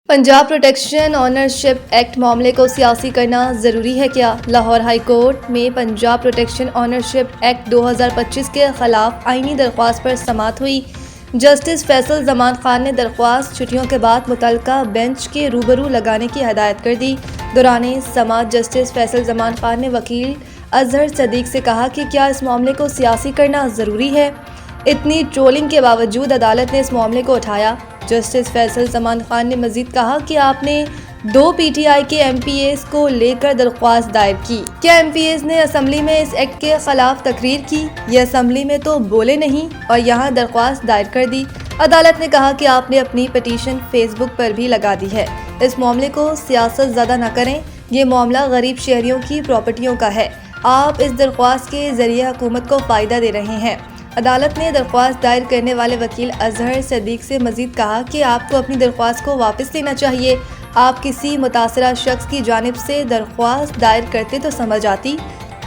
Punjab protection ownership act मामले को सियासी करना ज़रूरी है क्या? लाहौर हाई कोर्ट में पंजाब प्रोटेक्शन ऑनरशिप एक्ट 2025 के ख़िलाफ़ आईनी दरख्वास्त पर समाअत हुई। जस्टिस फैसल ज़मान खान ने दरख्वास्त छुट्टियों के बाद मुतल्लिका बेंच के रूबरू लगाने की हदायत कर दी। दौरान समाअत जस्टिस फैसल ज़मान खान ने वकील अजहर सदीक से कहा कि क्या इस मामले को सियासी करना ज़रूरी है? इतनी ट्रोलिंग के बावजूद अदालत ने इस मामले को उठाया। जस्टिस फैसल ज़मान खान ने मज़ीद कहा कि आपने 2 PTI के MPAs को लेकर दरख्वास्त दायर की। क्या MPAs ने असम्बली में इस एक्ट के खिलाफ तकरीर की? ये असम्बली में तो बोले नहीं और यहाँ दरख्वास्त दायर कर दी। अदालत ने कहा कि आपने अपनी पटिशन फेसबुक पर भी लगा दी है। इस मामले को सियासत ज़्यादा न करें, ये मामला गरीब शहरियों की प्रॉपर्टियों का है। आप इस दरख्वास्त के ज़रिए हुकूमत को फ़ायदा दे रहे हैं। अदालत ने दरख्वास्त दायर करने वाले वकील अजहर सदीक से मज़ीद कहा कि आपको अपनी दरख्वास्त को वापस लेना चाहिए। आप किसी मुतासरा शख्स की जानिब से दरख्वास्त दायर करते तो समझ आती।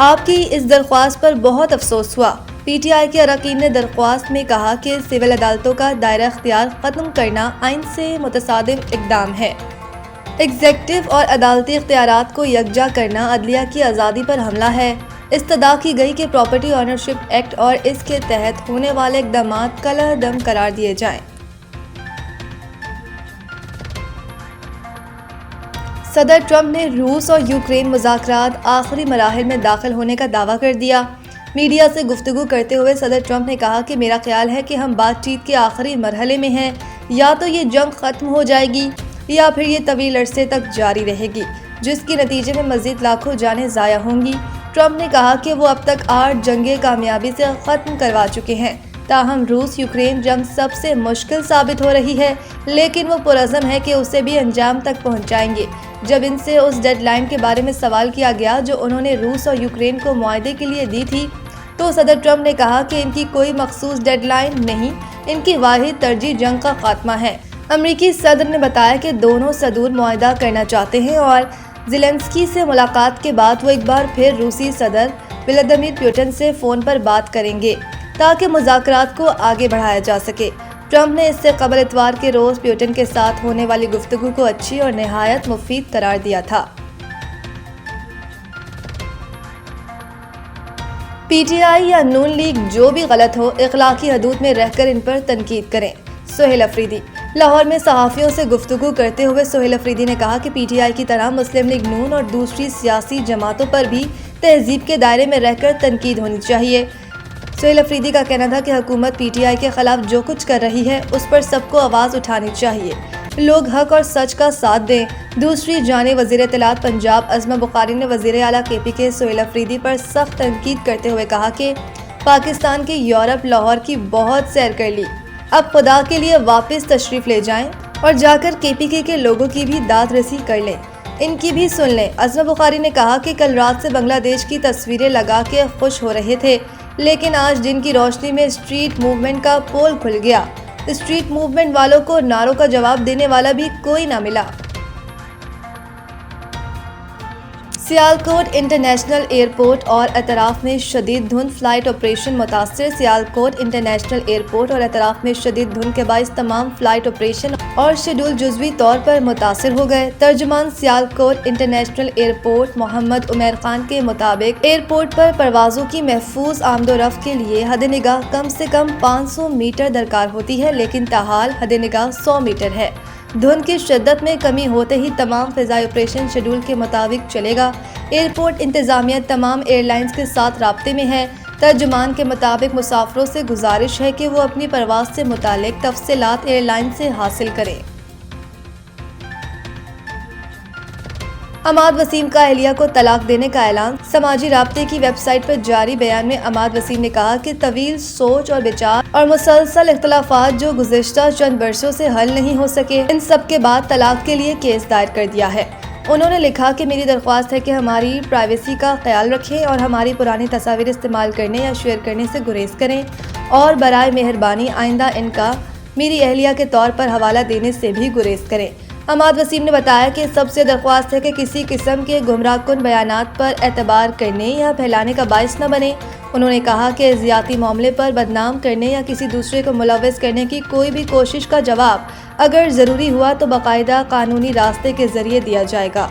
आपकी इस दरख्वास्त पर बहुत अफसोस हुआ। PTI के अरकान ने दरख्वास्त में कहा कि सिविल अदालतों का दायरा इख्तियार ख़त्म करना आइन से मुतसादिम इक़दाम है। एग्जेक्टिव और अदालती इख्तियारात को यकजा करना अदलिया की आज़ादी पर हमला है। इस्तदा की गई कि प्रॉपर्टी ऑनरशिप एक्ट और इसके तहत होने वाले इक़दामात कलअदम करार दिए जाएं। सदर ट्रंप ने रूस और यूक्रेन मुज़ाकरात आखिरी मराहिल में दाखिल होने का दावा कर दिया। मीडिया से गुफ्तगू करते हुए सदर ट्रंप ने कहा कि मेरा ख्याल है कि हम बातचीत के आखिरी मरहले में हैं। या तो ये जंग ख़त्म हो जाएगी या फिर ये तवील अरसे तक जारी रहेगी, जिसके नतीजे में मज़ीद लाखों जानें ज़ाया होंगी। ट्रंप ने कहा कि वो अब तक 8 जंगें कामयाबी से ख़त्म करवा चुके हैं। ताहम रूस यूक्रेन जंग सबसे मुश्किल साबित हो रही है, लेकिन वो पुरज़म है कि उसे भी अंजाम तक पहुंचाएंगे। जब इनसे उस डेडलाइन के बारे में सवाल किया गया जो उन्होंने रूस और यूक्रेन को मुआहदे के लिए दी थी, तो सदर ट्रंप ने कहा कि इनकी कोई मखसूस डेडलाइन नहीं, इनकी वाहिद तरजीह जंग का खात्मा है। अमरीकी सदर ने बताया कि दोनों सदूर मुआहदा करना चाहते हैं और ज़ेलेंस्की से मुलाकात के बाद वो एक बार फिर रूसी सदर व्लादिमीर पुतिन से फ़ोन पर बात करेंगे ताकि मुज़ाकरात को आगे बढ़ाया जा सके। ट्रंप ने इससे कबल इतवार के रोज़ पुतिन के साथ होने वाली गुफ्तगू को अच्छी और नहायत मुफीद करार दिया था। PTI या नून लीग जो भी गलत हो, इखलाकी हदूद में रहकर इन पर तनकीद करें। सोहेल अफरीदी। लाहौर में सहाफ़ियों से गुफ्तगू करते हुए सोहेल अफरीदी ने कहा कि PTI की तरह मुस्लिम लीग नून और दूसरी सियासी जमातों पर भी तहजीब के दायरे में रहकर तनकीद होनी चाहिए। सोहेल अफरीदी का कहना था कि हुकूमत PTI के खिलाफ जो कुछ कर रही है उस पर सबको आवाज़ उठानी चाहिए। लोग हक और सच का साथ दें। दूसरी जानिब वज़ीर इत्तलात पंजाब अज़मा बुखारी ने वज़ीर आला KPK सोहेल अफरीदी पर सख्त तनकीद करते हुए कहा कि पाकिस्तान के यूरोप लाहौर की बहुत सैर कर ली, अब खुदा के लिए वापस तशरीफ़ ले जाएं और जाकर KPK के लोगों की भी दाद रसी कर लें, इनकी भी सुन लें। अज़मा बुखारी ने कहा कि कल रात से बांग्लादेश की तस्वीरें लगा के खुश हो रहे थे, लेकिन आज दिन की रोशनी में स्ट्रीट मूवमेंट का पोल खुल गया। स्ट्रीट मूवमेंट वालों को नारों का जवाब देने वाला भी कोई ना मिला। सियालकोट इंटरनेशनल एयरपोर्ट और अतराफ में शदीद धुंध, फ्लाइट ऑपरेशन मुतासर। सियालकोट इंटरनेशनल एयरपोर्ट और अतराफ में शदीद धुंध के बाइस तमाम फ्लाइट ऑपरेशन और शेड्यूल जुज़वी तौर पर मुतासर हो गए। तर्जुमान सियालकोट इंटरनेशनल एयरपोर्ट मोहम्मद उमर खान के मुताबिक एयरपोर्ट पर परवाज़ों की महफूज आमदोरफ्त के लिए हद निगाह कम से कम 500 मीटर दरकार होती है, लेकिन ताहाल हद निगाह 100 मीटर है। धुंध की शिद्दत में कमी होते ही तमाम फ़िज़ाई ऑपरेशन शेड्यूल के मुताबिक चलेगा। एयरपोर्ट इंतज़ामिया तमाम एयरलाइंस के साथ राब्ते में है। तर्जुमान के मुताबिक मुसाफिरों से गुजारिश है कि वो अपनी परवाज़ से मुतालिक तफसीलात एयरलाइन से हासिल करें। अमाद वसीम का अहलिया को तलाक देने का ऐलान। समाजी राब्ते की वेबसाइट पर जारी बयान में अमाद वसीम ने कहा कि तवील सोच और विचार और मुसलसल इख्तलाफात जो गुज़िश्ता चंद बरसों से हल नहीं हो सके, इन सब के बाद तलाक के लिए केस दायर कर दिया है। उन्होंने लिखा कि मेरी दरख्वास्त है कि हमारी प्राइवेसी का ख्याल रखें और हमारी पुरानी तस्वीर इस्तेमाल करने या शेयर करने से गुरेज करें और बराए मेहरबानी आइंदा इनका मेरी अहलिया के तौर पर हवाला देने से भी गुरेज करें। حماد وسیم نے بتایا کہ سب سے درخواست ہے کہ کسی قسم کے گمراہ کن بیانات پر اعتبار کرنے یا پھیلانے کا باعث نہ بنے۔ انہوں نے کہا کہ ذاتی معاملے پر بدنام کرنے یا کسی دوسرے کو ملوث کرنے کی کوئی بھی کوشش کا جواب اگر ضروری ہوا تو باقاعدہ قانونی راستے کے ذریعے دیا جائے گا۔